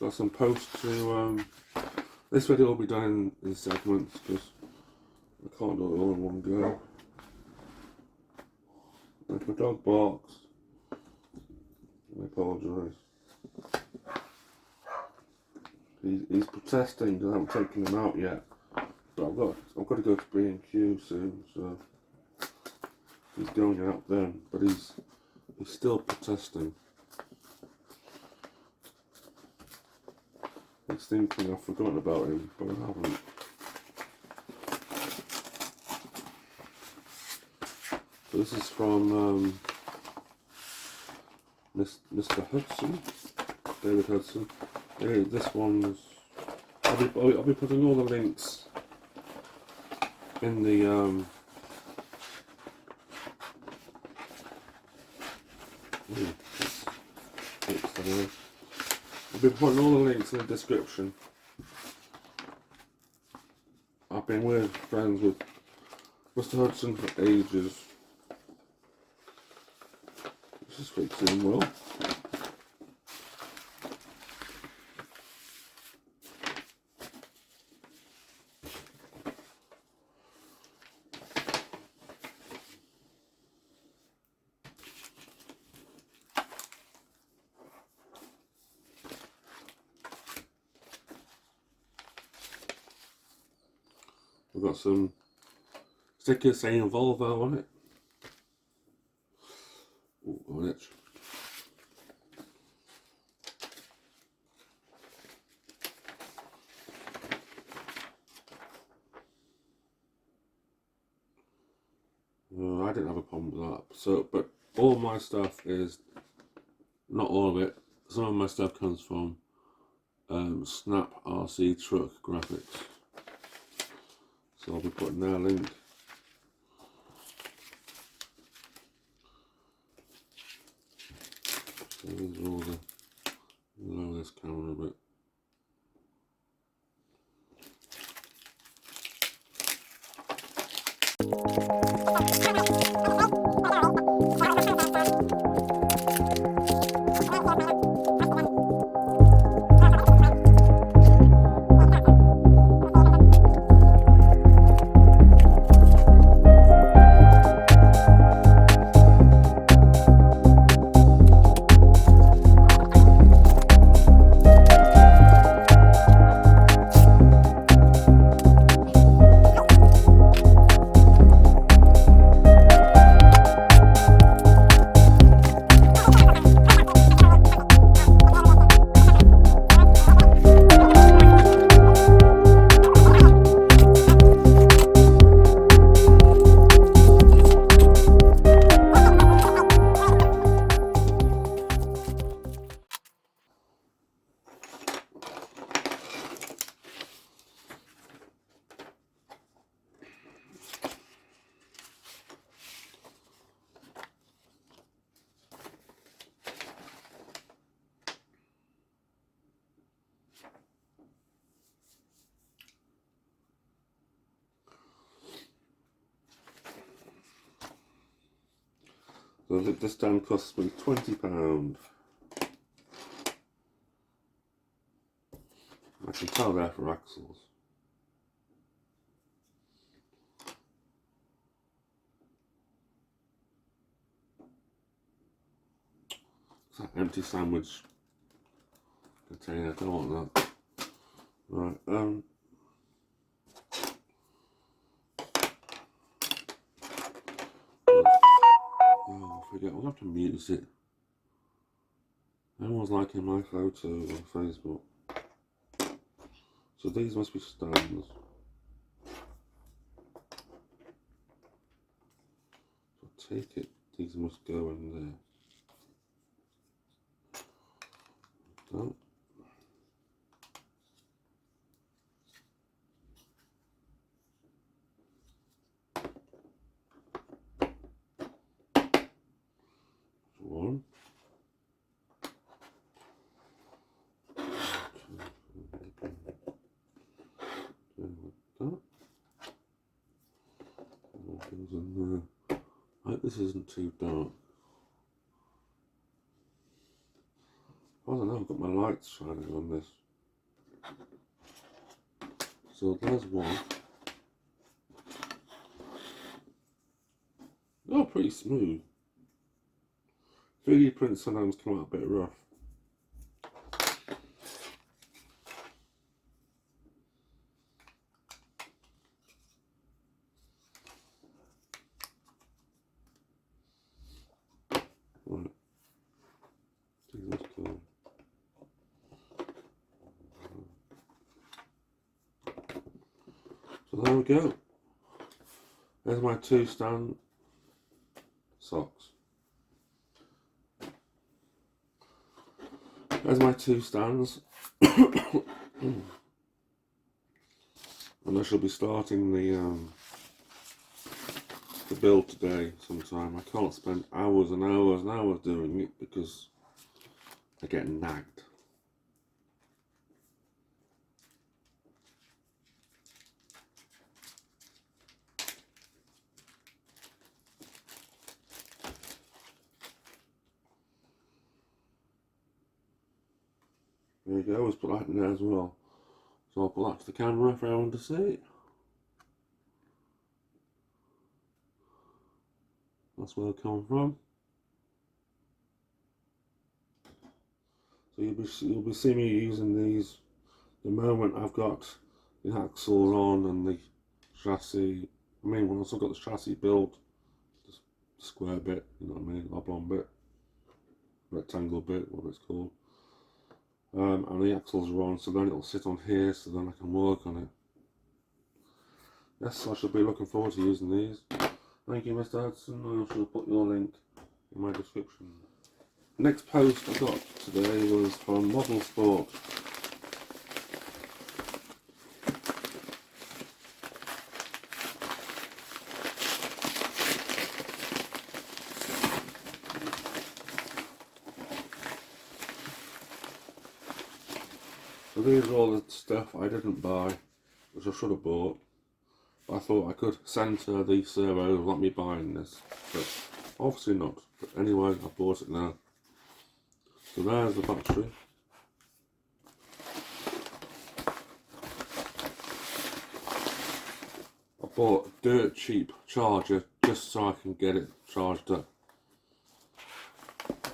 Got some posts to, this video will be done in segments because I can't do it all in one go. If my dog barks, I apologise. He's protesting because I haven't taken him out yet, but I've got to go to B&Q soon, so he's going out then. But he's still protesting. He's thinking I've forgotten about him, but I haven't. So this is from Mr. Hudson, David Hudson. Yeah, this one's. I'll be putting all the links in the I'll be putting all the links in the description. I've been friends with Mr. Hudson for ages. This is fits in well. We've got some stickers saying Volvo on it. Ooh, on it. I didn't have a problem with that. So, but all my stuff is, not all of it, some of my stuff comes from Snap RC Truck Graphics. So I'll be putting their link. So these are all the, lower this camera a bit. So this stand costs me £20. I can tell they're for axles. It's that empty sandwich container, I don't want that. Right, oh, I forget, I'll have to mute it. Everyone's liking my photo on Facebook. So these must be stands. So take it, these must go in there. Don't. I hope this isn't too dark. I don't know, I've got my lights shining on this. So there's one. Oh, pretty smooth. 3D prints sometimes come out a bit rough. Right. See this cool. So there we go. There's my 2 stand socks. There's my 2 stands. And I shall be starting the build today sometime. I can't spend hours and hours and hours doing it because I get nagged. There you go, let's put that in there as well. So I'll put that to the camera if anyone to see it. That's where it comes from. So you'll be seeing me using these the moment I've got the axle on and the chassis. I mean, once I've got the chassis built, the square bit, you know what I mean, oblong bit, rectangle bit, what it's called. And the axles are on, so then it'll sit on here, so then I can work on it. Yes, I shall be looking forward to using these. Thank you, Mr. Hudson. I shall put your link in my description. Next post I got today was from Model Sport. So these are all the stuff I didn't buy, which I should have bought. But I thought I could censor the servo without me buying this, but obviously not. But anyway, I bought it now. So there's the battery. I bought a dirt cheap charger just so I can get it charged up,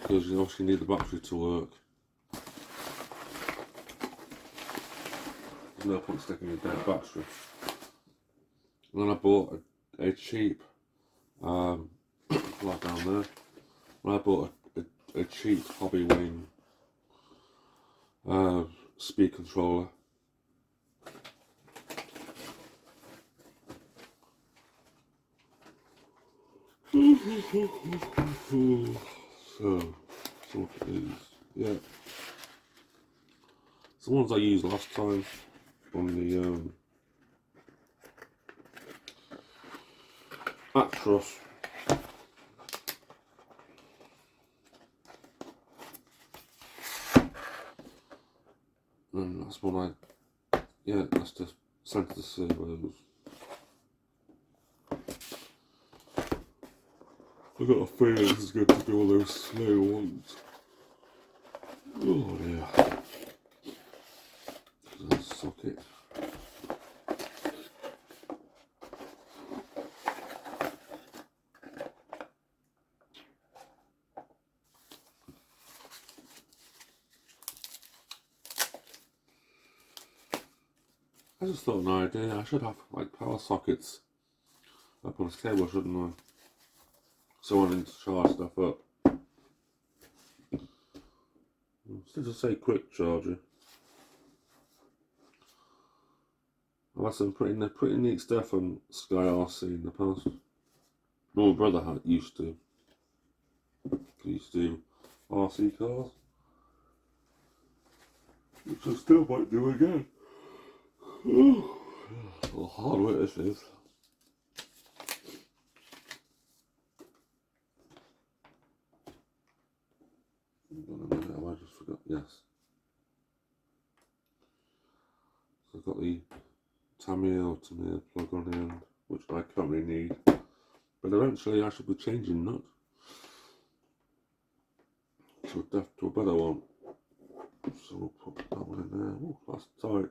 because you obviously need the battery to work. There's no point sticking a dead battery. And then I bought a cheap, right down there. And I bought a cheap Hobby Wing speed controller. So look at these. Yeah. It's the ones I used last time on the Actros. And that's what that's just sent to servos. I've got a feeling this is going to be all those slow ones. Oh dear. There's a socket. I just thought of an idea. I should have like power sockets up on this table, shouldn't I? So I need to charge stuff up. Instead of say quick charger. I've had some pretty neat stuff on Sky RC in the past. My brother used to. He used to do RC cars, which I still might do again. Oh, a little hard work this is. I just forgot. Yes. So I've got the Tamiya plug on the end, which I currently need But eventually I should be changing nuts to a better one. So we'll put that one in there. Oh, that's tight.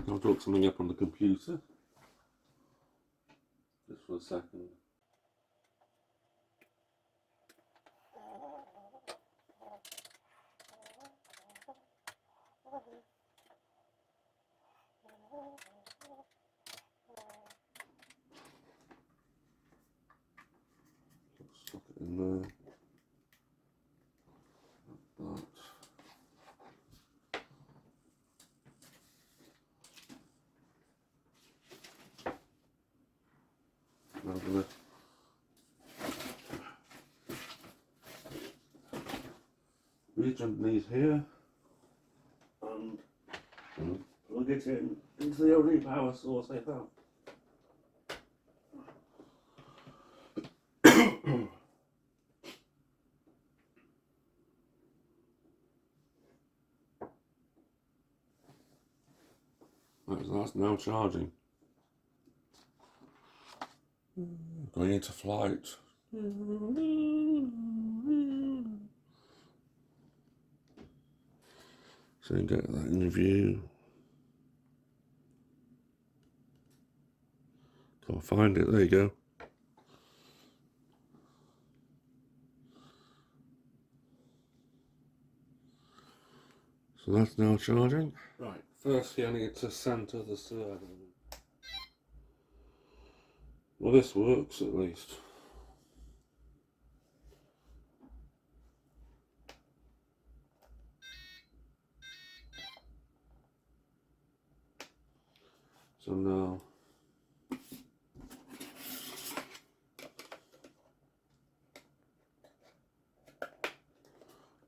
I'll look something up on the computer. Just for a second. Stuck it in there. Like that. Now I'm going to reach underneath here and plug it into the only power source I have. Right, so that's now charging. Going into flight. So you get that in view. Can't find it, there you go. So that's now charging. Right, firstly I need to centre the servo. Well, this works at least. So now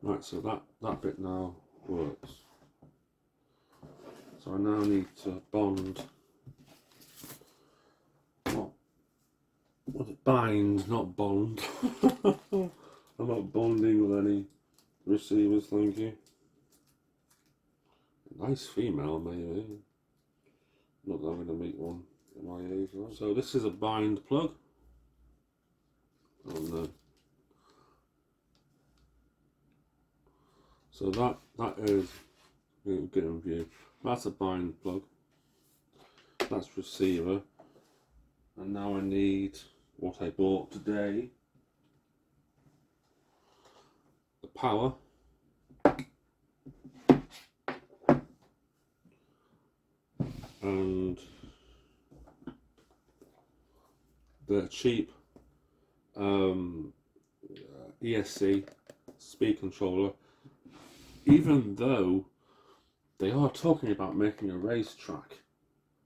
right, so that bit now works. So I now need to bond. Bind, not bond. I'm not bonding with any receivers, thank you. Nice female, maybe. Not that I'm going to meet one at my age, right? So this is a bind plug. Oh no. So that is, get in view. That's a bind plug. That's receiver. And now I need what I bought today. The power. And the cheap ESC speed controller. Even though they are talking about making a racetrack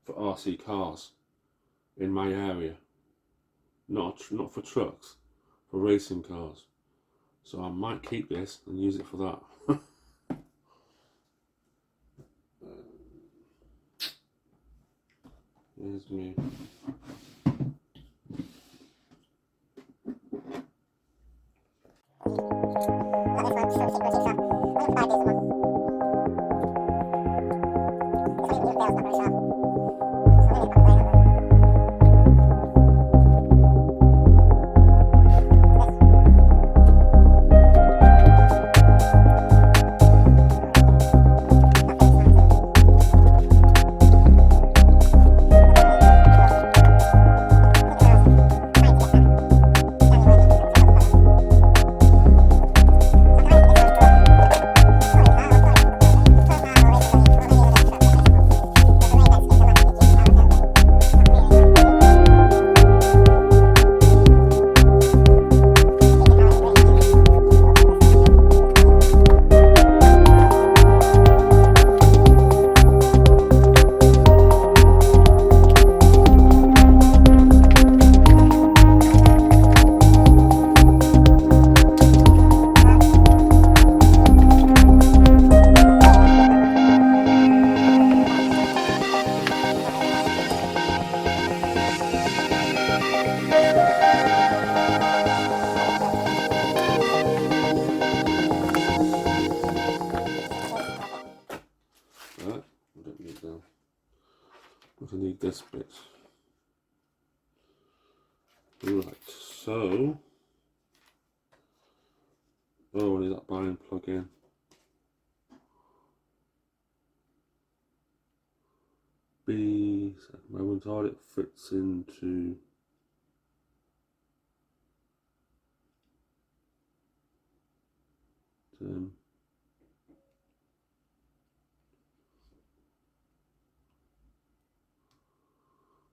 for RC cars in my area. Not for trucks, for racing cars. So I might keep this and use it for that. Here's me. I need this bit. Right, so I need that bind plug in. B, moment how it fits into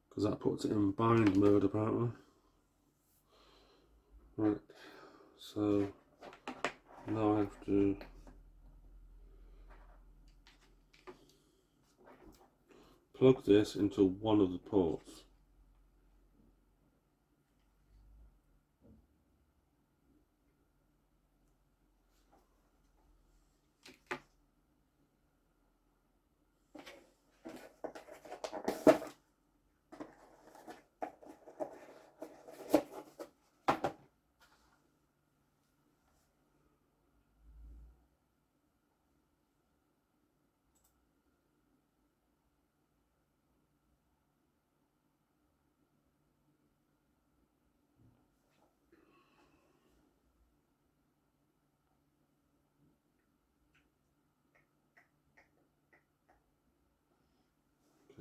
because that puts it in bind mode apparently. Right, so now I have to plug this into one of the ports.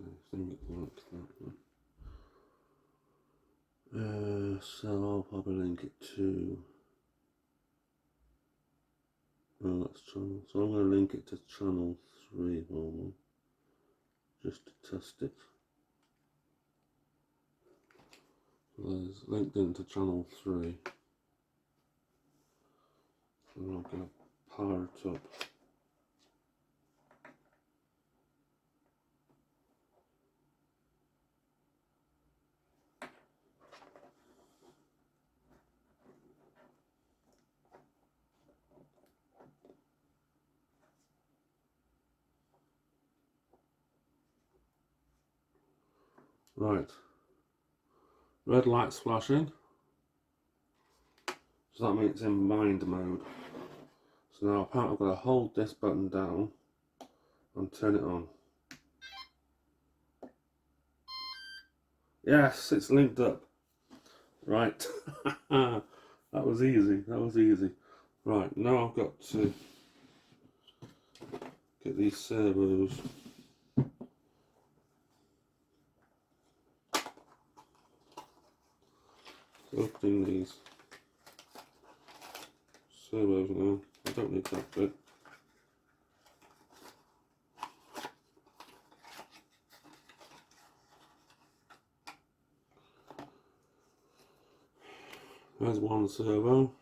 Okay, I think it works that way. So I'll probably link it to that's channel. So I'm going to link it to channel 3 normally, just to test it. So there's linked into channel 3. So I'm going to power it up. Right, red light's flashing, so that means it's in bind mode. So now apparently I've got to hold this button down and turn it on. Yes, it's linked up. Right, that was easy, that was easy. Right, now I've got to get these servos. Opening these servos now. I don't need that bit. There's one servo.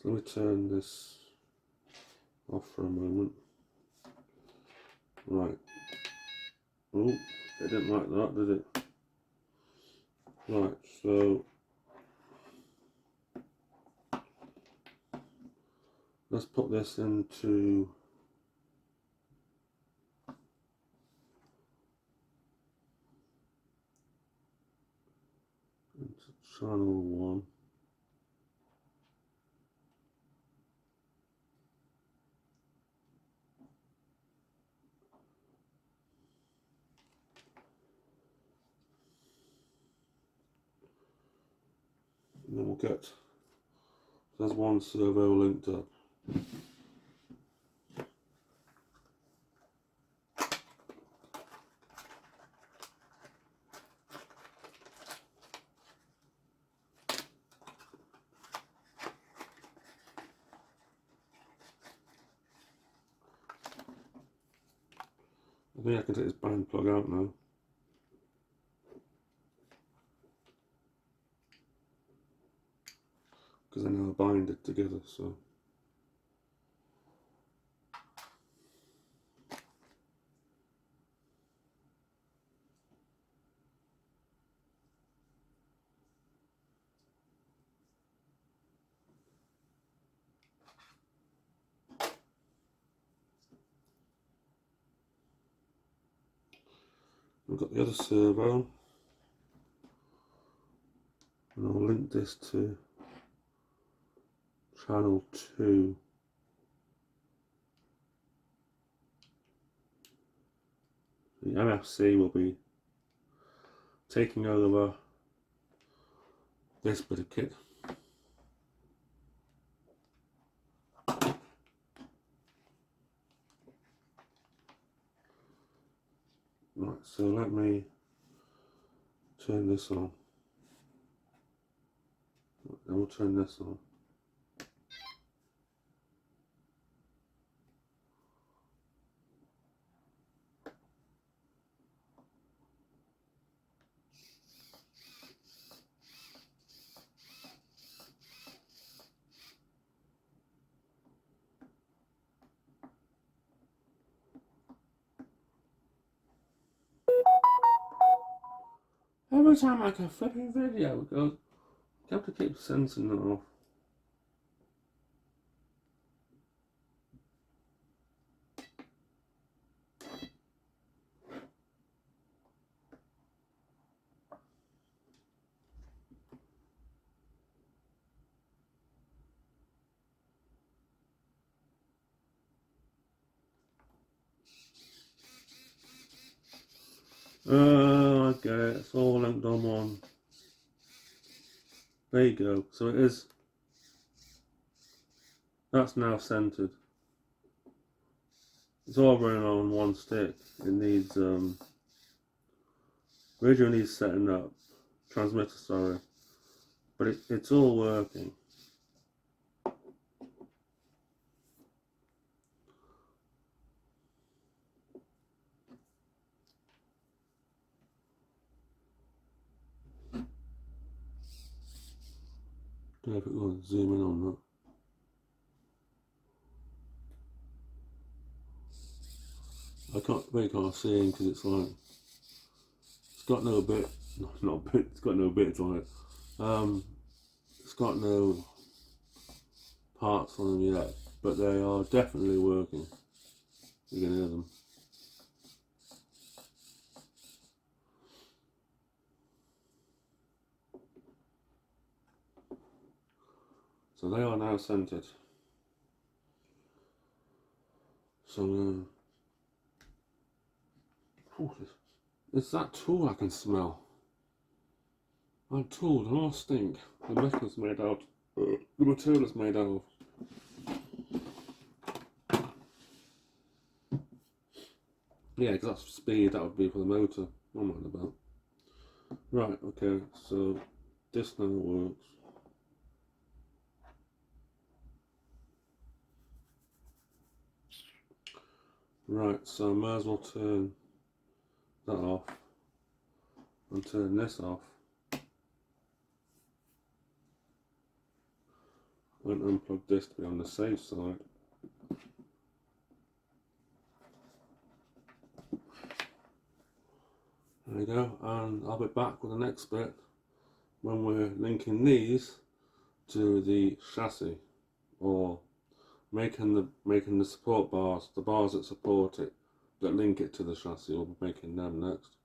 So let me turn this off for a moment. Right. Oh, it didn't like that, did it? Right, so let's put this into channel 1. And then we'll get, there's one servo linked up. I think I can take this bind plug out now. Because they're now binded together, so. I've got the other servo, and I'll link this to channel 2. The MFC will be taking over this bit of kit. Right, so let me turn this on. Then we'll turn this on. Every time I make a flipping video, it goes, you have to keep sensing it off. Oh, I get it. It's all linked on one. There you go. So it is. That's now centered. It's all running on one stick. It needs radio needs setting up. Transmitter, sorry. But it's all working. Don't know if it will zoom in on that. I really can't see him because it's like it's got no bit, not bit. It's got no bits on it. It's got no parts on them yet, but they are definitely working. You can hear them. So they are now centered. So it's that tool I can smell. That tool, the last stink. The metal's made out. The material is made out of. Yeah, because that's speed. That would be for the motor. I'm not about. Right. Okay. So this now works. Right, so I might as well turn that off and turn this off and unplug this to be on the safe side. There we go, and I'll be back with the next bit when we're linking these to the chassis, or making the support bars, the bars that support it, that link it to the chassis. We'll be making them next.